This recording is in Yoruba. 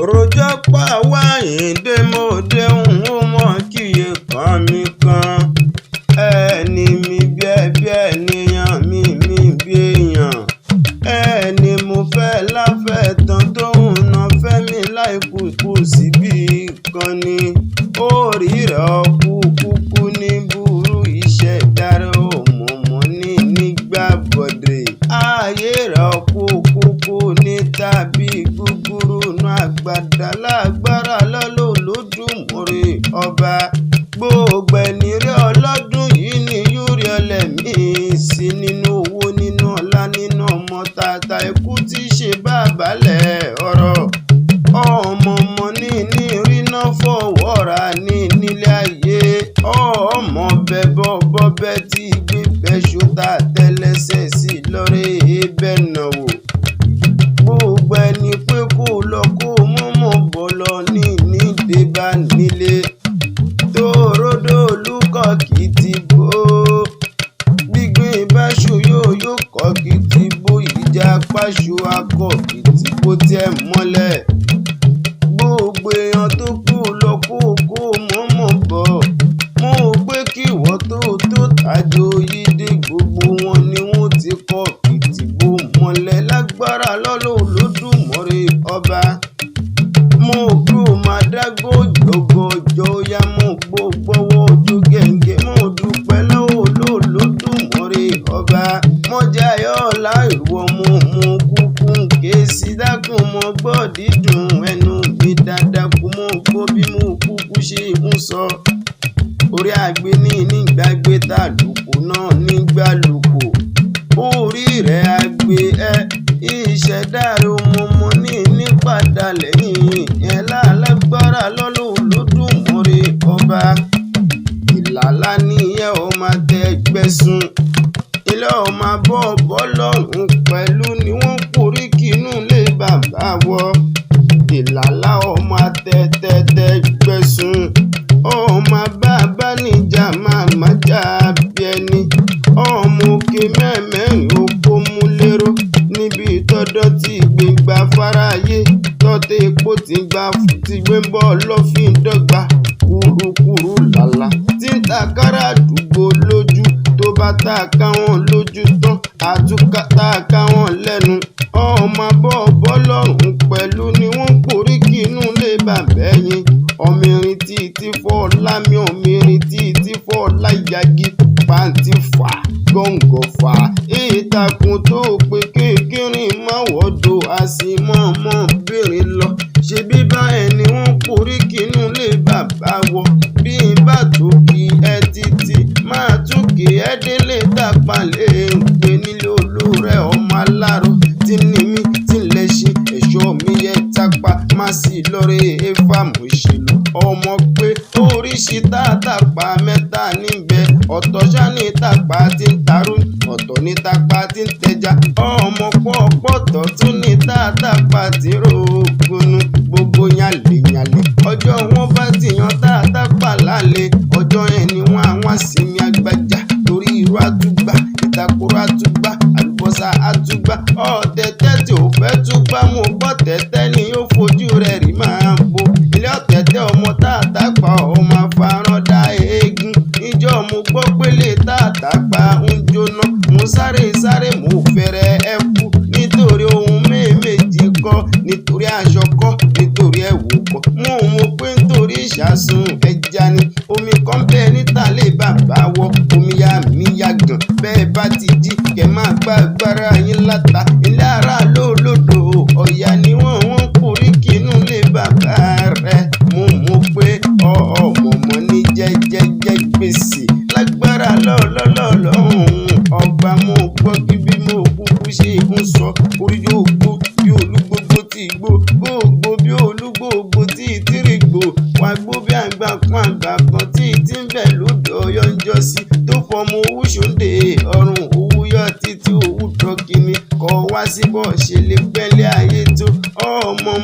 rojọ́ pa wáyéǹde mo déhùn ó mọ̀ kíyè kan mi kan ẹni mi bí ẹbí ènìyàn mi bí èèyàn ẹni mo fẹ́ láfẹ́ tán tóun náà fẹ́ mi láìkú kú síbí kan ni orí rẹ̀ kúkú ní burú iṣẹ́ dára òmùmọ́ ní nígbà bọ̀dẹ̀ ayé rẹ̀ kúkú ní tàbí gúgúrú náà àgbàdá lágbára lọ́lọ́ lódùmọ̀rẹ́ ọba gbogbo ẹni rẹ̀ ọlọ́dún yìí ni yóò rí ẹlẹ́mí sí nínú owó nínú ọlá nínú ọmọ tata ikú tí ṣe bàbálẹ̀ ọ̀rọ̀ ọmọ ní ríná fọwọ́ ra ní nílé ayé ọmọ bẹ́bọ́ bọ́bẹ́ tí gbígbẹ́ ṣúta tẹ́lẹ́sẹ̀ sí lọ́rẹ́ ebẹ́ náwó gbogbo ẹni pé kó lọ kó mọ́mọ́ bọ́ lọ ní débà nílé tòródó olùkọ́ kì í ti bó gbígbín ìbáṣu yóò kọ́ kì í ti bó ìjà pàṣù akọ kì í ti bó tiẹ̀ mọ́lẹ̀ gbogbo èèyàn tó kú lọ kó mọ́mọ́ bọ̀ mo pé kí ìwọ tó tàjò yìí dé gbogbo wọn ni wọ́n ti kọ́ kì í ti bó mọ́lẹ̀ lágbára lọ́lọ́ Olódùmarè ọba mo kú máa dágbó jọgọjọ ya mo gbọ́wọ́ ojú gẹ̀ǹgẹ̀ mo dúpẹ́ lọ́wọ́ Olódùmarè ọba mo jayọ̀ ọ̀la ìwọ mo kúkú ké sí dákun mo gbọ́ dídùn ẹnu mi dáadáa kú mo gbọ́ bí mo kúkú ṣe ń sọ orí àgbẹ̀ ní nígbàgbé tàlùkù náà nígbà lùkù orí rẹ̀ àgbẹ̀ ìṣẹ̀dá rẹ̀ ọmọ ní padà lẹ́yìn ẹ̀ lálágbára lọ́lọ́ Olódùmarè ọba ìlàlá níyẹn ó máa tẹ gbẹ̀sùn ilé ó máa bọ́ lọ́rùn pẹ̀lú ni wọ́n kórí kínú lé bàbá wọ ìlàlá ó máa tẹ gbẹ̀sùn ó máa bá níjà máa jà bí ẹni ọmọ òkè mẹ́mẹ́rin ó kó mú lérò níbi tọ́dọ̀ tí gbégbá fáráyé tọ́tẹ̀ epo ti gbé ń bọ́ lọ́fín dọ́gba kúrúkúrú làlá tí ń ta kára àdúgbò lójú tó bá ta káwọn lójú tán àtúkà ta káwọn lẹ́nu ọmọ bọ́ lọ́rùn pẹ̀lú ni wọ́n kórí kínú lé bàbá ẹ̀yìn ọmọrin tí fọ́ lámì ọmọrin tí fọ́ láyàgì pàǹtí fà gọ́ngọ̀ fà ìtàkùn tó pé kékeré máa wọ́dọ̀ àsìmọ́mọ́ béèrè lọ ṣe bí báyẹn ni wọ́n kórí kínú lé bàbá wọ bí bá tó kí ẹ títí máa tún kí ẹ délé Tapa lè ń pè nílé olórẹ́ ọmọ aláró tí ní mi tí ń lè ṣe ẹ̀ṣọ́ mi yẹ Tapa má sì lọ́rẹ́ efáàmù ìṣèlú ọmọ pé oríṣi Tapa mẹ́ta níbẹ̀ ọ̀tọ̀ ṣá ní Tapa tí ń tarú ọ̀tọ̀ ní Tapa tí ń tẹja ọmọ pọ̀pọ̀tọ̀ tún ní Tapa tí rògbònú gbogbo yànlẹ̀yànlẹ̀ ọjọ́ wọn bá ti yan Tapa lálẹ́ ọjọ́ yẹn ni wọ́n àwọn àsìmí àgbàjà torí irú àtúgbà ìtakùrọ̀ àtúgbà àlùbọ́sà àtúgbà ọ̀tẹ̀tẹ̀ tí ò fẹ́ túgbà mo gbọ́ tẹ̀tẹ̀ ni yóò fojú rẹ̀ rí máa ń bo ilé ọ̀tẹ̀tẹ̀ ọmọ Tapa ọmọ afárán dá eégún níjọ́ mo gbọ́ pélé Tapa ń jóná mo sáré mo fẹ́rẹ̀ ẹ kú nítorí ohun méjì kọ́ nítorí aṣọ kọ́ nítorí ẹ̀wù kọ́ mo pé nítorí ìṣàsùn ẹja ni omi kan bẹ́ẹ̀ níta lè bàbá wọ omi ya mi ya gàn bẹ́ẹ̀ bá ti jí kẹ́ máa gbàgbára yín láta ilé ara lólódò ọ̀yà ni wọ́n kórí kínú lè bàbá rẹ̀ mo pé ọmọ ní jẹ́jẹ́jẹ́ gbèsè lágbára lọ́lọ́lọ́hún ọba mo gbọ́ kí bí mo kúkú ṣe ń sọ orí yóò gbó bí olúgbógbó tí gbó bí olúgbógbó tí tìrìgbò wá gbó bí àgbà kan tí ń bẹ̀ lódò ọyọ́ ń jọ sí tó fọmọ owó ṣòǹdè ọrùn owó yọ títí owó dọ́kìnní kọ́ wá síbọ̀ ṣe lè pẹ́lẹ́ ayé tó ọmọ